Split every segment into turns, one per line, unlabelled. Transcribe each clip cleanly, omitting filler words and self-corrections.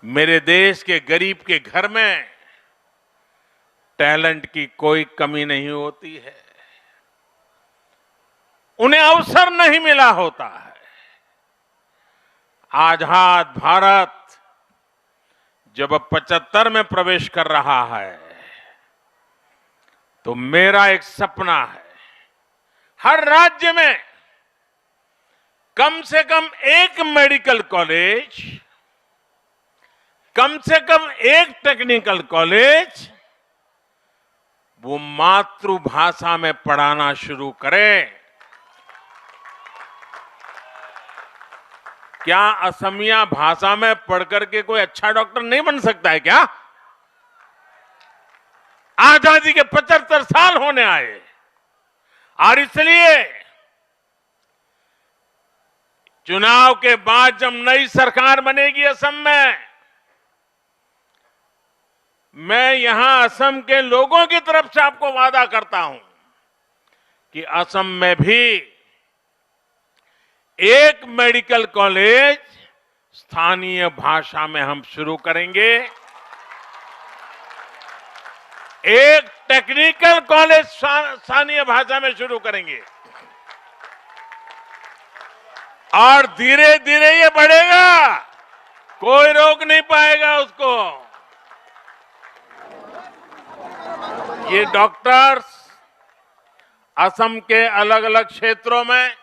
मेरे देश के गरीब के घर में टैलेंट की कोई कमी नहीं होती है। उन्हें अवसर नहीं मिला होता है। आजाद भारत जब 75 में प्रवेश कर रहा है तो मेरा एक सपना है, हर राज्य में कम से कम एक मेडिकल कॉलेज, कम से कम एक टेक्निकल कॉलेज वो मातृभाषा में पढ़ाना शुरू करें। क्या असमिया भाषा में पढ़कर के कोई अच्छा डॉक्टर नहीं बन सकता है क्या? आजादी के 75 साल होने आए और इसलिए चुनाव के बाद जब नई सरकार बनेगी असम में, मैं यहां असम के लोगों की तरफ से आपको वादा करता हूं कि असम में भी एक मेडिकल कॉलेज स्थानीय भाषा में हम शुरू करेंगे, एक टेक्निकल कॉलेज स्थानीय भाषा में शुरू करेंगे और धीरे धीरे ये बढ़ेगा, कोई रोक नहीं पाएगा उसको। ये डॉक्टर्स असम के अलग अलग क्षेत्रों में,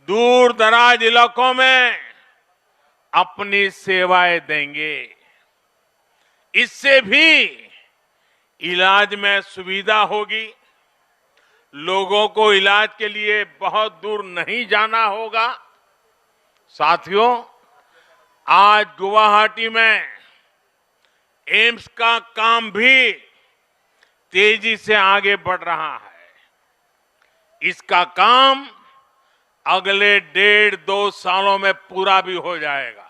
दूर दराज इलाकों में अपनी सेवाएं देंगे। इससे भी इलाज में सुविधा होगी, लोगों को इलाज के लिए बहुत दूर नहीं जाना होगा। साथियों, आज गुवाहाटी में एम्स का काम भी तेजी से आगे बढ़ रहा है। इसका काम अगले 1.5-2 सालों में पूरा भी हो जाएगा।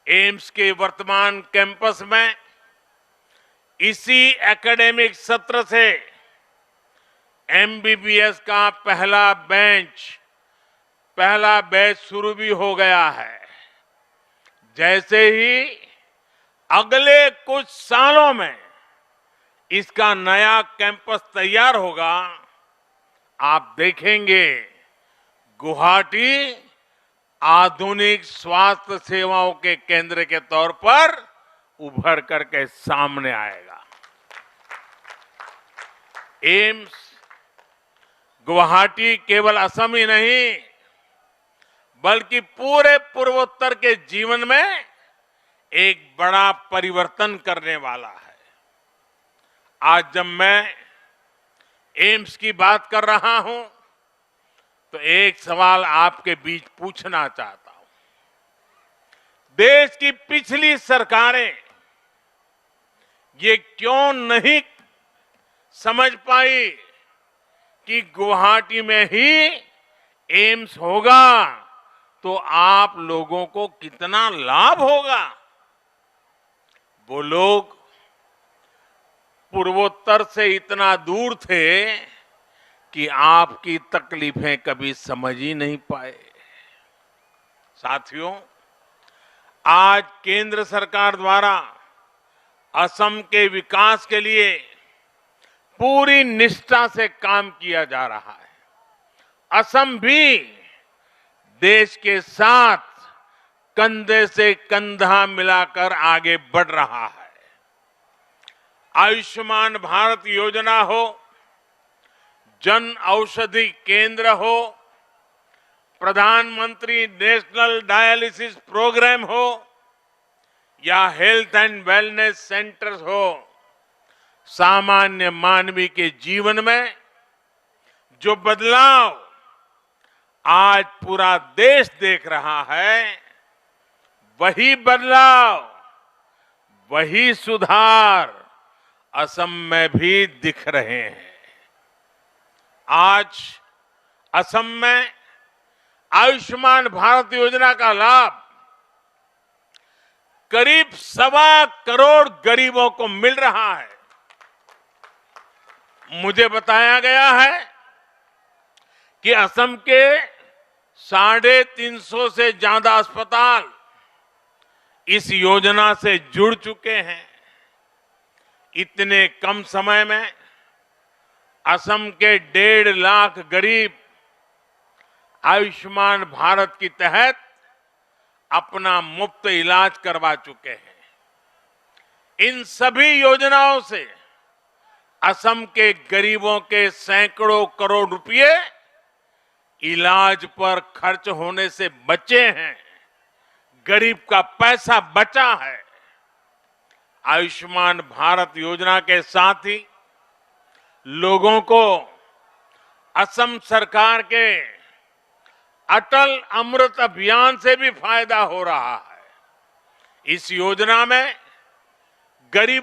एम्स के वर्तमान कैंपस में इसी एकेडमिक सत्र से एमबीबीएस का पहला बैच शुरू भी हो गया है। जैसे ही अगले कुछ सालों में इसका नया कैंपस तैयार होगा, आप देखेंगे गुवाहाटी आधुनिक स्वास्थ्य सेवाओं के केंद्र के तौर पर उभर करके सामने आएगा। एम्स गुवाहाटी केवल असम ही नहीं बल्कि पूरे पूर्वोत्तर के जीवन में एक बड़ा परिवर्तन करने वाला है। आज जब मैं एम्स की बात कर रहा हूं तो एक सवाल आपके बीच पूछना चाहता हूं। देश की पिछली सरकारें ये क्यों नहीं समझ पाई कि गुवाहाटी में ही एम्स होगा तो आप लोगों को कितना लाभ होगा? वो लोग पूर्वोत्तर से इतना दूर थे कि आपकी तकलीफें कभी समझ ही नहीं पाए। साथियों, आज केंद्र सरकार द्वारा असम के विकास के लिए पूरी निष्ठा से काम किया जा रहा है। असम भी देश के साथ कंधे से कंधा मिलाकर आगे बढ़ रहा है। आयुष्मान भारत योजना हो, जन औषधि केंद्र हो, प्रधानमंत्री नेशनल डायलिसिस प्रोग्राम हो या हेल्थ एंड वेलनेस सेंटर्स हो, सामान्य मानवी के जीवन में जो बदलाव आज पूरा देश देख रहा है, वही बदलाव, वही सुधार असम में भी दिख रहे हैं। आज असम में आयुष्मान भारत योजना का लाभ करीब 1.25 करोड़ गरीबों को मिल रहा है। मुझे बताया गया है कि असम के 350 से ज्यादा अस्पताल इस योजना से जुड़ चुके हैं। इतने कम समय में असम के 1.5 लाख गरीब आयुष्मान भारत के तहत अपना मुफ्त इलाज करवा चुके हैं। इन सभी योजनाओं से असम के गरीबों के सैकड़ों करोड़ रुपए इलाज पर खर्च होने से बचे हैं। गरीब का पैसा बचा है। आयुष्मान भारत योजना के साथ ही लोगों को असम सरकार के अटल अमृत अभियान से भी फायदा हो रहा है। इस योजना में गरीब